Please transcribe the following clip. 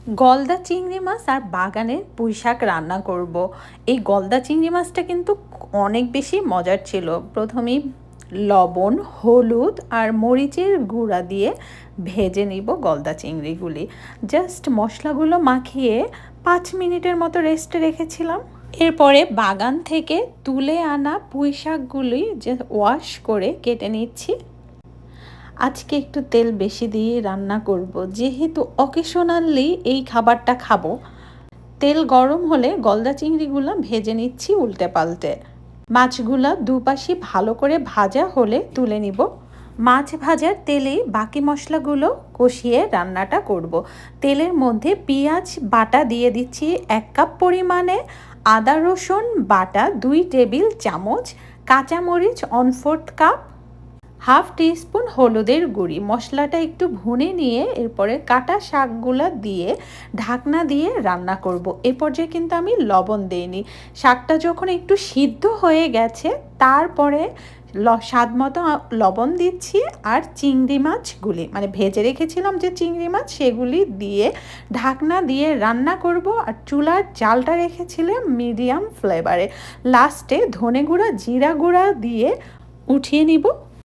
গলদা চিংড়ি মাছ আর বাগানের পুঁইশাক রান্না করব। এই গলদা চিংড়ি মাছটা কিন্তু অনেক বেশি মজার ছিল। প্রথমেই লবণ, হলুদ আর মরিচের গুঁড়া দিয়ে ভেজে নিব গলদা চিংড়িগুলি। জাস্ট মশলাগুলো মাখিয়ে 5 মিনিটের মতো রেস্টে রেখেছিলাম। এরপরে বাগান থেকে তুলে আনা পুঁইশাকগুলি যে ওয়াশ করে কেটে নিচ্ছি। আজকে একটু তেল বেশি দিয়ে রান্না করব, যেহেতু অকেশনালি এই খাবারটা খাবো। তেল গরম হলে গলদা চিংড়িগুলো ভেজে নিচ্ছি উল্টে পাল্টে। মাছগুলো দুপাশে ভালো করে ভাজা হলে তুলে নিব। মাছ ভাজার তেলেই বাকি মশলাগুলো কষিয়ে রান্নাটা করব। তেলের মধ্যে পেঁয়াজ বাটা দিয়ে দিচ্ছি 1 কাপ পরিমাণে, আদা রসুন বাটা 2 টেবিল চামচ, কাঁচামরিচ 1/4 কাপ, হাফ টিস্পুন হলুদের গুঁড়ি। মশলাটা একটু ভুনে নিয়ে এরপরে কাটা শাকগুলা দিয়ে ঢাকনা দিয়ে রান্না করব। এ পর্যায়ে কিন্তু আমি লবণ দেইনি। শাকটা যখন একটু সিদ্ধ হয়ে গেছে তারপরে স্বাদ মতো লবণ দিচ্ছি আর চিংড়ি মাছগুলি মানে ভেজে রেখেছিলাম যে চিংড়ি মাছ সেগুলি দিয়ে ঢাকনা দিয়ে রান্না করব। আর চুলার জালটা রেখেছিলাম মিডিয়াম ফ্লেভারে। লাস্টে ধনে গুঁড়া জিরা গুঁড়া দিয়ে উঠিয়ে নিব।